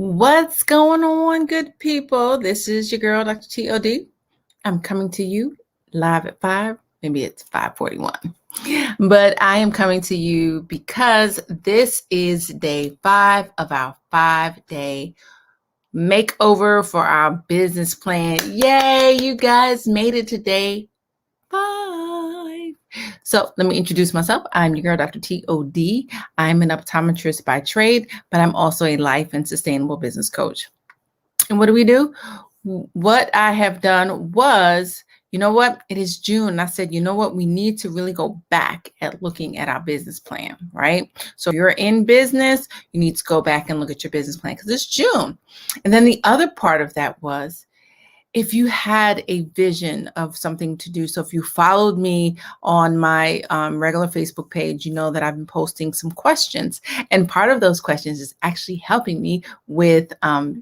What's going on, good people? This is your girl, Dr.T. I'm coming to you live at 5. Maybe it's 5:41. But I am coming to you because this is day 5 of our 5-day makeover for our business plan. Yay, you guys made it to day 5. So let me introduce myself. I'm your girl, Dr.T. I'm an optometrist by trade, but I'm also a life and sustainable business coach. And what do we do? What I have done was, you know what? It is June. I said, you know what? We need to really go back at looking at our business plan, right? So if you're in business, you need to go back and look at your business plan because it's June. And then the other part of that was, if you had a vision of something to do, so if you followed me on my regular Facebook page, you know that I've been posting some questions. And part of those questions is actually helping me with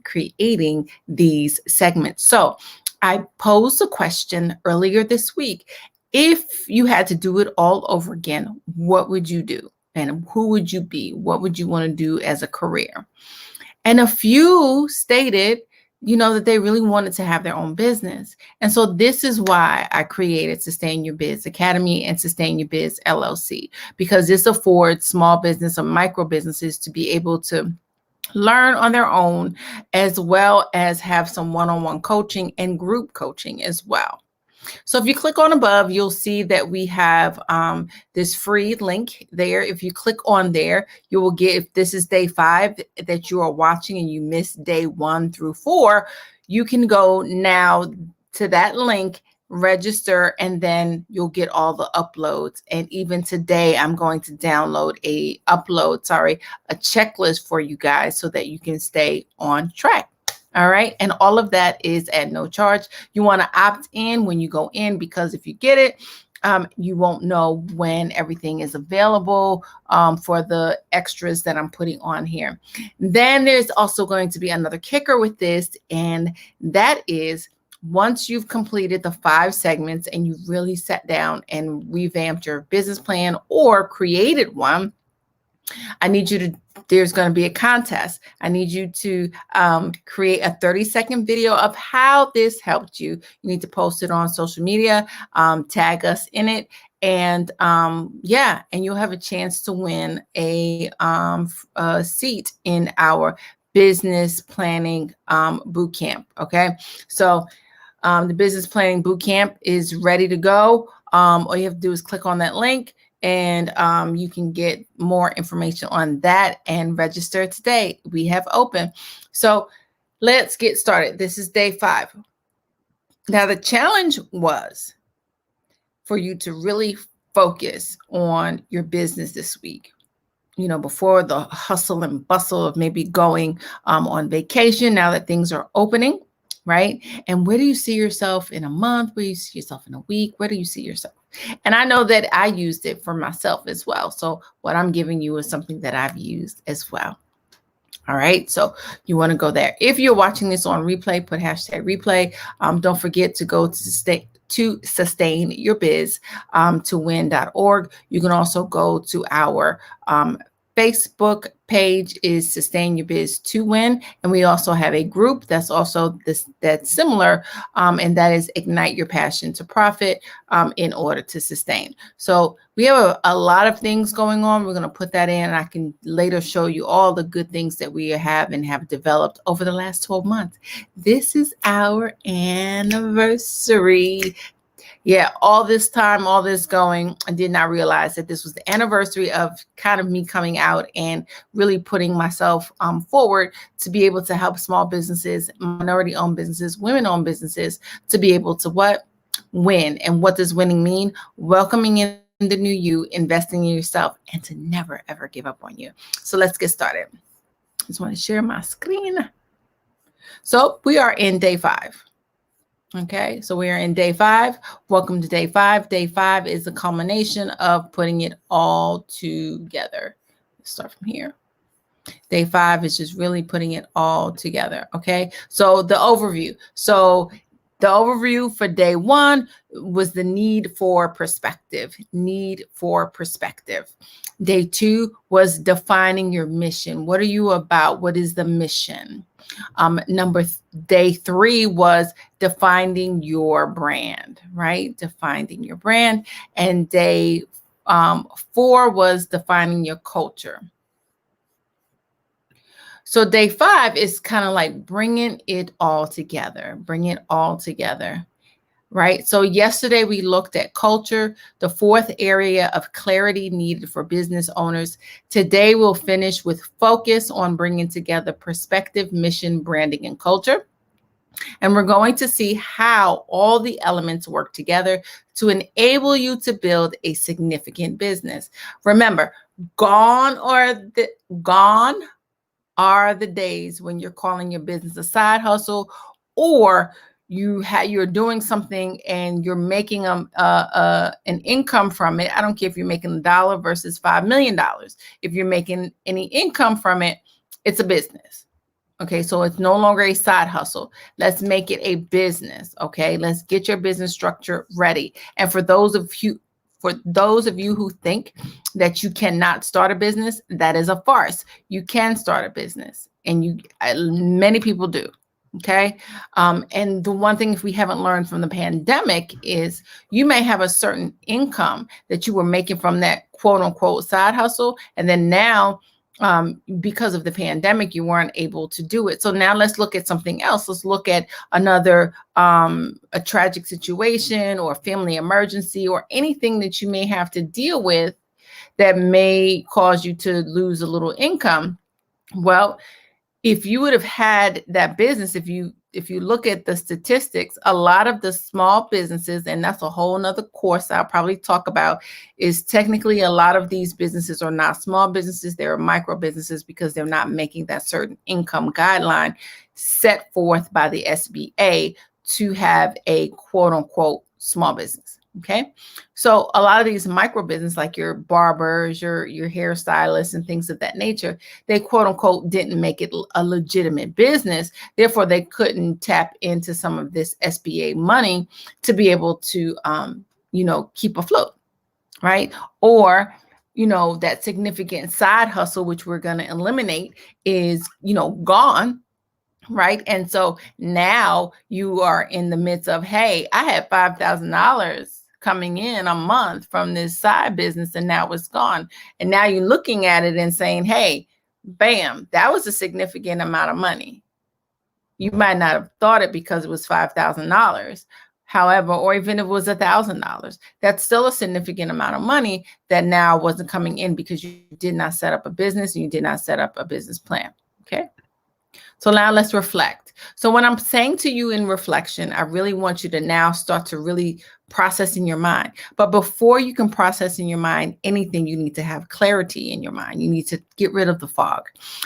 creating these segments. So I posed a question earlier this week. If you had to do it all over again, what would you do? And who would you be? What would you want to do as a career? And a few stated, that they really wanted to have their own business. And so this is why I created Sustain Your Biz Academy and Sustain Your Biz LLC, because this affords small business or micro businesses to be able to learn on their own, as well as have some one-on-one coaching and group coaching as well. So if you click on above, you'll see that we have this free link there. If you click on there, you will get, if this is day 5 that you are watching and you missed day 1 through 4, you can go now to that link, register, and then you'll get all the uploads. And even today, I'm going to download a checklist for you guys so that you can stay on track. All right. And all of that is at no charge. You want to opt in when you go in, because if you get it, you won't know when everything is available for the extras that I'm putting on here. Then there's also going to be another kicker with this, and that is, once you've completed the 5 segments and you really sat down and revamped your business plan or created one, there's going to be a contest. I need you to create a 30-second video of how this helped you. You need to post it on social media, tag us in it, and and you'll have a chance to win a seat in our business planning boot camp. Okay, so the business planning boot camp is ready to go. All you have to do is click on that link, and you can get more information on that and register today. We have open. So let's get started. This is day 5. Now, the challenge was for you to really focus on your business this week. Before the hustle and bustle of maybe going on vacation, now that things are opening, right? And where do you see yourself in a month? Where do you see yourself in a week? Where do you see yourself? And I know that I used it for myself as well. So what I'm giving you is something that I've used as well. All right. So you want to go there. If you're watching this on replay, put #replay. Don't forget to go to Sustain Your Biz to win.org. You can also go to our Facebook page is Sustain Your Biz to Win, and we also have a group that's also that's similar, and that is Ignite Your Passion to Profit in order to sustain. So we have a lot of things going on. We're going to put that in, and I can later show you all the good things that we have and have developed over the last 12 months. This is our anniversary. Yeah, all this time, all this going, I did not realize that this was the anniversary of kind of me coming out and really putting myself forward to be able to help small businesses, minority-owned businesses, women-owned businesses to be able to win. And what does winning mean? Welcoming in the new you, investing in yourself, and to never, ever give up on you. So let's get started. I just want to share my screen. So we are in day 5. Okay, so we are in day 5. Welcome to day 5. Day 5 is a culmination of putting it all together. Let's start from here. Day 5 is just really putting it all together. Okay, so the overview. So The overview for day one was the need for perspective, Day two was defining your mission. What are you about? What is the mission? Day three was defining your brand, right? Defining your brand. And day four was defining your culture. So day five is kind of like bringing it all together, right? So yesterday we looked at culture, the fourth area of clarity needed for business owners. Today we'll finish with focus on bringing together perspective, mission, branding, and culture. And we're going to see how all the elements work together to enable you to build a significant business. Remember, gone are the days when you're calling your business a side hustle, or you're doing something and you're making an income from it. I don't care if you're making $1 versus $5 million. If you're making any income from it, it's a business. Okay, so it's no longer a side hustle. Let's make it a business. Okay, let's get your business structure ready. And for those of you who think that you cannot start a business, that is a farce. You can start a business, and many people do. Okay. And the one thing, if we haven't learned from the pandemic, is you may have a certain income that you were making from that quote unquote side hustle. And then now, because of the pandemic, you weren't able to do it. So now let's look at something else. Let's look at another, a tragic situation or family emergency or anything that you may have to deal with that may cause you to lose a little income. Well, if you would have had that business, if you look at the statistics, a lot of the small businesses, and that's a whole nother course I'll probably talk about, is technically a lot of these businesses are not small businesses, they're micro businesses because they're not making that certain income guideline set forth by the SBA to have a quote unquote small business. Okay. So a lot of these micro business, like your barbers, your hairstylists and things of that nature, they quote unquote didn't make it a legitimate business. Therefore, they couldn't tap into some of this SBA money to be able to, keep afloat. Right. Or, that significant side hustle, which we're going to eliminate, is, gone. Right. And so now you are in the midst of, hey, I had $5,000 coming in a month from this side business, and now it's gone. And now you're looking at it and saying, hey, bam, that was a significant amount of money. You might not have thought it because it was $5,000. However, or even if it was $1,000, that's still a significant amount of money that now wasn't coming in because you did not set up a business and you did not set up a business plan. Okay. So now let's reflect. So when I'm saying to you in reflection, I really want you to now start to really process in your mind. But before you can process in your mind anything, you need to have clarity in your mind. You need to get rid of the fog.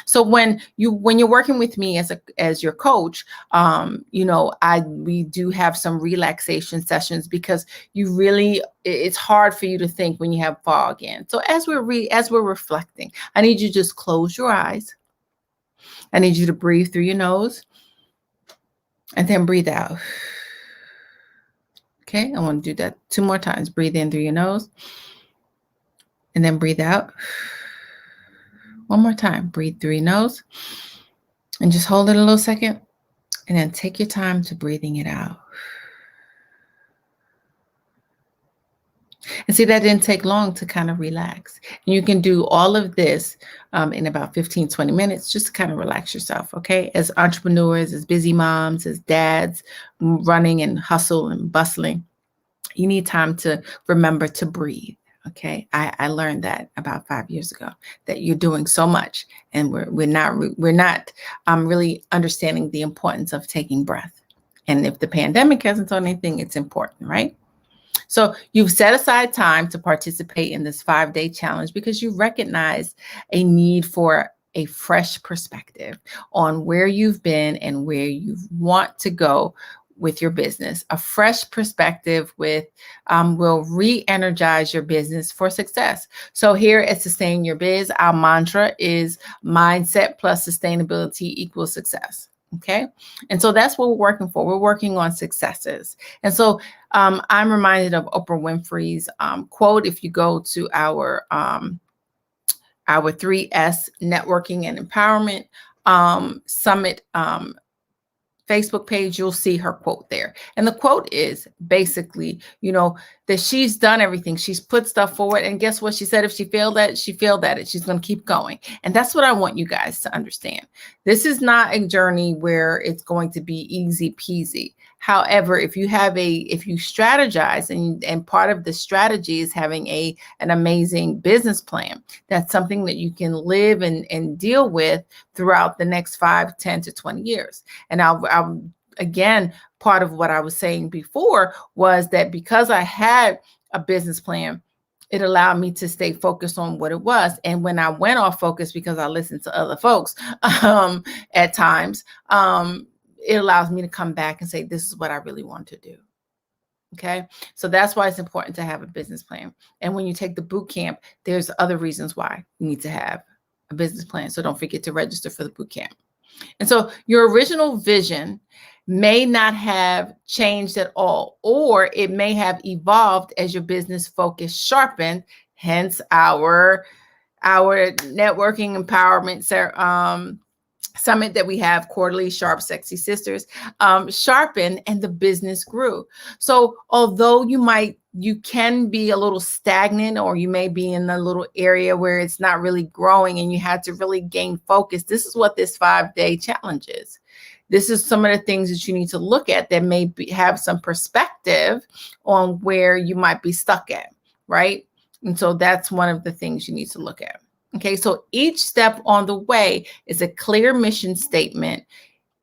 So when you're working with me as your coach, we do have some relaxation sessions because it's hard for you to think when you have fog in. So as we're reflecting, I need you to just close your eyes. I need you to breathe through your nose and then breathe out. Okay, I want to do that 2 more times. Breathe in through your nose and then breathe out. 1 more time. Breathe through your nose and just hold it a little second and then take your time to breathing it out. And see, that didn't take long to kind of relax. And you can do all of this in about 15, 20 minutes just to kind of relax yourself, okay? As entrepreneurs, as busy moms, as dads, running and hustle and bustling, you need time to remember to breathe, okay? I learned that about 5 years ago, that you're doing so much and we're not really understanding the importance of taking breath. And if the pandemic hasn't taught anything, it's important, right? So you've set aside time to participate in this 5-day challenge because you recognize a need for a fresh perspective on where you've been and where you want to go with your business. A fresh perspective will re-energize your business for success. So here at Sustain Your Biz, our mantra is mindset plus sustainability equals success. Okay. And so that's what we're working for. We're working on successes. And so I'm reminded of Oprah Winfrey's quote. If you go to our 3S networking and empowerment summit Facebook page, you'll see her quote there. And the quote is basically, that she's done everything. She's put stuff forward. And guess what? She said, if she failed at it, she failed at it. She's going to keep going. And that's what I want you guys to understand. This is not a journey where it's going to be easy peasy. However, if you strategize and part of the strategy is having an amazing business plan, that's something that you can live and deal with throughout the next 5, 10 to 20 years. And I'll again, part of what I was saying before was that because I had a business plan, it allowed me to stay focused on what it was. And when I went off focus because I listened to other folks at times, it allows me to come back and say, this is what I really want to do. Okay. So that's why it's important to have a business plan. And when you take the boot camp, there's other reasons why you need to have a business plan. So don't forget to register for the boot camp. And so your original vision may not have changed at all, or it may have evolved as your business focus sharpened, hence our networking empowerment summit that we have quarterly, Sharp Sexy Sisters, sharpened and the business grew. So although you can be a little stagnant, or you may be in a little area where it's not really growing and you had to really gain focus, this is what this 5-day challenge is. This is some of the things that you need to look at that may have some perspective on where you might be stuck at, right? And so that's one of the things you need to look at. Okay, so each step on the way is a clear mission statement,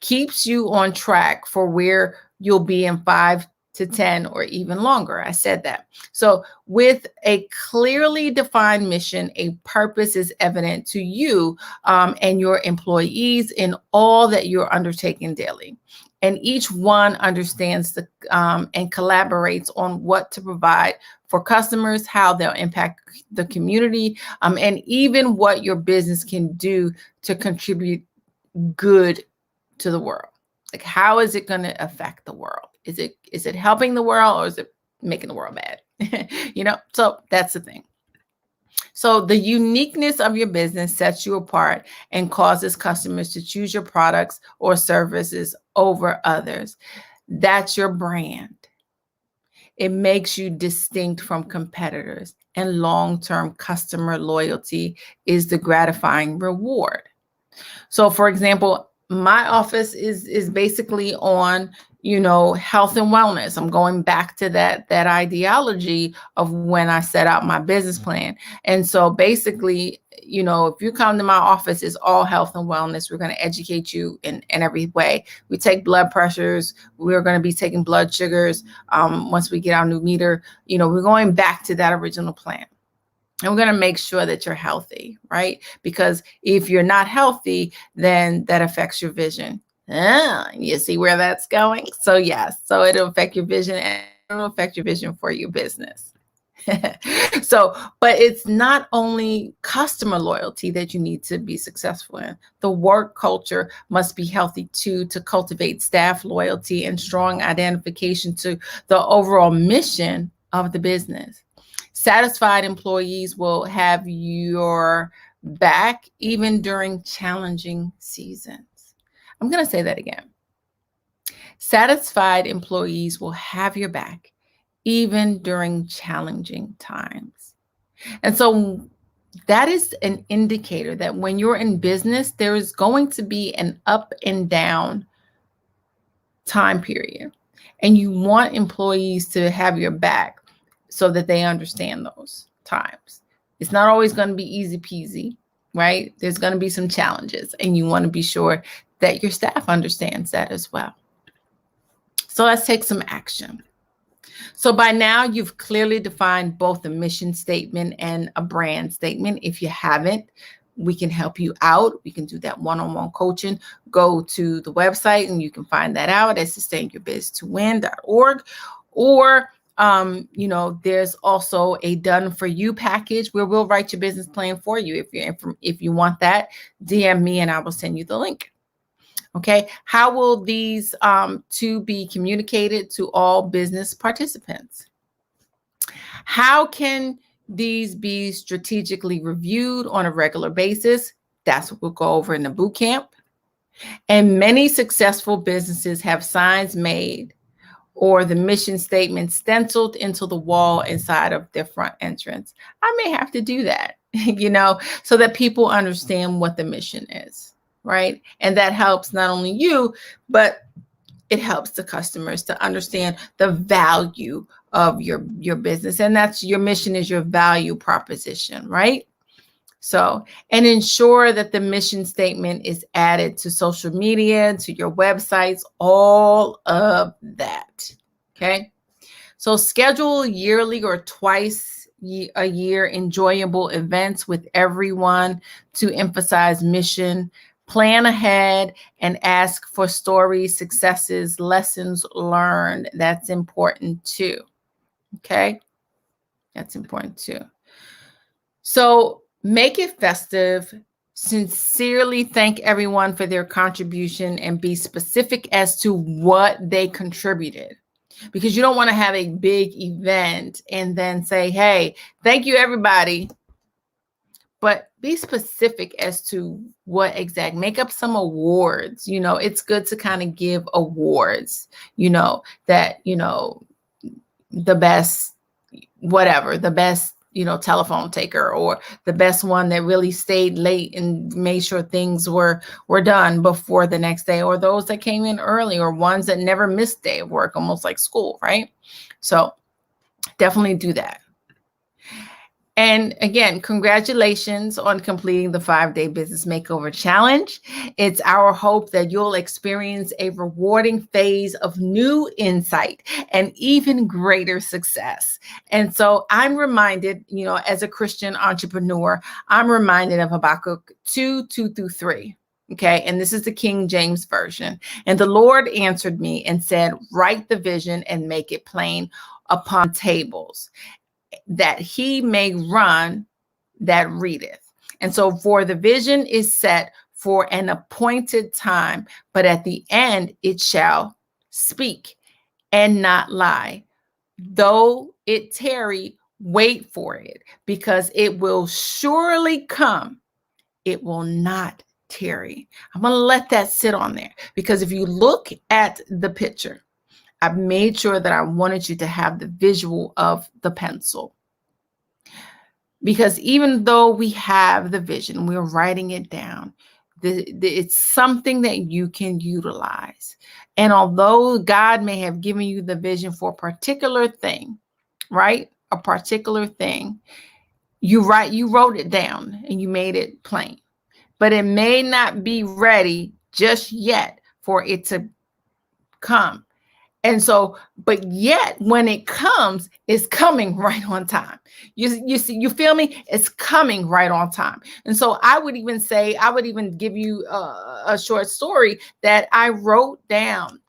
keeps you on track for where you'll be in 5 to 10 or even longer. I said that. So with a clearly defined mission, a purpose is evident to you and your employees in all that you're undertaking daily. And each one understands and collaborates on what to provide for customers, how they'll impact the community, and even what your business can do to contribute good to the world. Like, how is it going to affect the world? Is it helping the world, or is it making the world bad? So that's the thing. So the uniqueness of your business sets you apart and causes customers to choose your products or services over others. That's your brand. It makes you distinct from competitors, and long-term customer loyalty is the gratifying reward. So for example, my office is basically on, health and wellness. I'm going back to that ideology of when I set out my business plan. And so basically, if you come to my office, it's all health and wellness. We're going to educate you in every way. We take blood pressures. We're going to be taking blood sugars. Once we get our new meter, we're going back to that original plan. And we're going to make sure that you're healthy, right? Because if you're not healthy, then that affects your vision. You see where that's going? So yes, so it'll affect your vision, and it'll affect your vision for your business. But it's not only customer loyalty that you need to be successful in. The work culture must be healthy too, to cultivate staff loyalty and strong identification to the overall mission of the business. Satisfied employees will have your back even during challenging seasons. I'm going to say that again. Satisfied employees will have your back even during challenging times. And so that is an indicator that when you're in business, there is going to be an up and down time period. And you want employees to have your back so that they understand those times. It's not always going to be easy peasy, right? There's going to be some challenges, and you want to be sure that your staff understands that as well. So let's take some action. So by now, you've clearly defined both a mission statement and a brand statement. If you haven't, we can help you out. We can do that one-on-one coaching. Go to the website and you can find that out at sustainyourbiz2win.org. Or there's also a done for you package where we'll write your business plan for you. If you want that, DM me and I will send you the link. Okay, how will these two be communicated to all business participants? How can these be strategically reviewed on a regular basis? That's what we'll go over in the boot camp. And many successful businesses have signs made or the mission statement stenciled into the wall inside of their front entrance. I may have to do that, so that people understand what the mission is, right? And that helps not only you, but it helps the customers to understand the value of your business. And that's your mission is your value proposition, right? So, and ensure that the mission statement is added to social media, to your websites, all of that. Okay. So schedule yearly or twice a year enjoyable events with everyone to emphasize mission. Plan ahead and ask for stories, successes, lessons learned. That's important too. Okay. That's important too. So make it festive. Sincerely thank everyone for their contribution and be specific as to what they contributed. Because you don't want to have a big event and then say, hey, thank you, everybody. But be specific as to what exact. Make up some awards. It's good to kind of give awards, that, the best, whatever, the best, telephone taker, or the best one that really stayed late and made sure things were done before the next day, or those that came in early, or ones that never missed a day of work, almost like school, right? So definitely do that. And again, congratulations on completing the 5-day business makeover challenge. It's our hope that you'll experience a rewarding phase of new insight and even greater success. And so I'm reminded, as a Christian entrepreneur, I'm reminded of Habakkuk 2:2-3. Okay. And this is the King James Version. And the Lord answered me and said, write the vision and make it plain upon tables, that he may run that readeth. And so for the vision is set for an appointed time, but at the end it shall speak and not lie. Though it tarry, wait for it, because it will surely come. It will not tarry. I'm going to let that sit on there, because if you look at the picture, I've made sure that I wanted you to have the visual of the pencil. Because even though we have the vision, we're writing it down, it's something that you can utilize. And although God may have given you the vision for a particular thing, right? A particular thing, you wrote it down and you made it plain, but it may not be ready just yet for it to come. And so, but yet when it comes, it's coming right on time. You see, you feel me? It's coming right on time. And so I would even give you a short story that I wrote down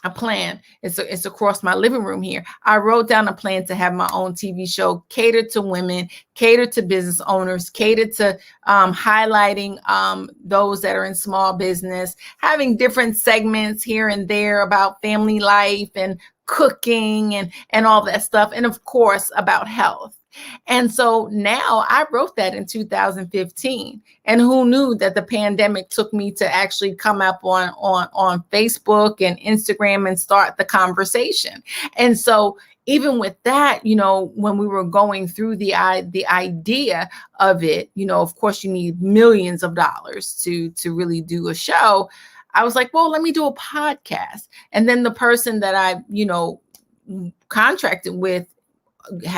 a plan. It's across my living room here. I wrote down a plan to have my own TV show catered to women, catered to business owners, catered to highlighting those that are in small business, having different segments here and there about family life and cooking and all that stuff. And of course, about health. And so now I wrote that in 2015. And who knew that the pandemic took me to actually come up on Facebook and Instagram and start the conversation. And so even with that, when we were going through the idea of it, of course, you need millions of dollars to really do a show. I was like, well, let me do a podcast. And then the person that I, contracted with,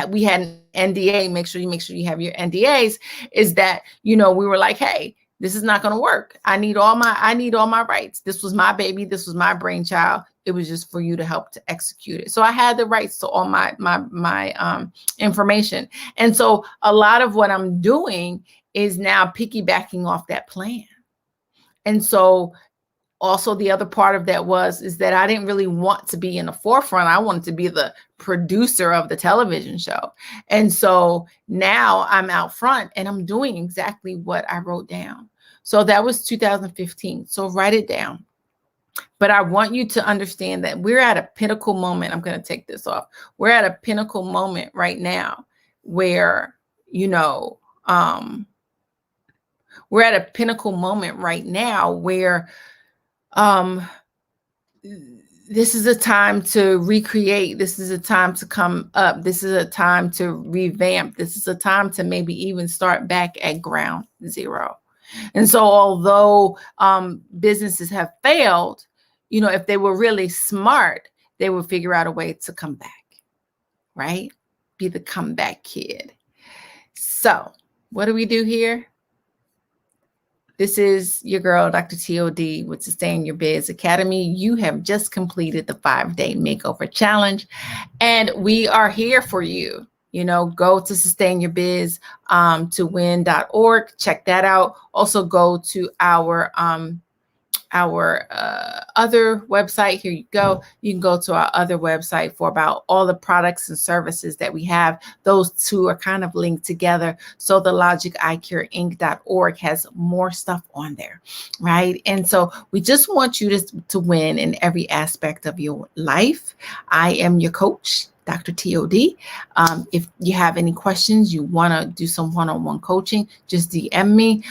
we had an NDA, make sure you have your NDAs, is that, we were like, hey, this is not going to work. I need all my rights. This was my baby. This was my brainchild. It was just for you to help to execute it. So I had the rights to all my information. And so a lot of what I'm doing is now piggybacking off that plan. And so also, the other part of that is that I didn't really want to be in the forefront. I wanted to be the producer of the television show. And so now I'm out front and I'm doing exactly what I wrote down. So that was 2015. So write it down. But I want you to understand that we're at a pinnacle moment. I'm going to take this off. We're at a pinnacle moment right now where, we're at a pinnacle moment right now where this is a time to recreate. This is a time to come up. This is a time to revamp. This is a time to maybe even start back at ground zero. And so although businesses have failed, if they were really smart, they would figure out a way to come back, right? Be the comeback kid. So what do we do here? This is your girl, Dr. T.O.D. with Sustain Your Biz Academy. You have just completed the 5-day makeover challenge, and we are here for you. Go to sustainyourbiz.org. Check that out. Also go to our other website. Here you go. You can go to our other website for about all the products and services that we have. Those two are kind of linked together. So the logicicureinc.org has more stuff on there, right? And so we just want you to win in every aspect of your life. I am your coach, Dr. T.O.D. If you have any questions, you want to do some one-on-one coaching, just DM me.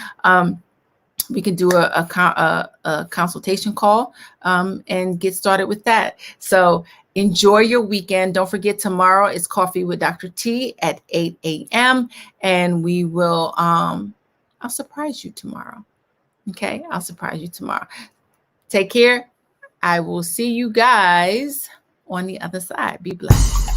We can do a consultation call and get started with that. So enjoy your weekend. Don't forget, tomorrow is Coffee with Dr. T at 8 a.m. And we will, I'll surprise you tomorrow. Okay, I'll surprise you tomorrow. Take care. I will see you guys on the other side. Be blessed.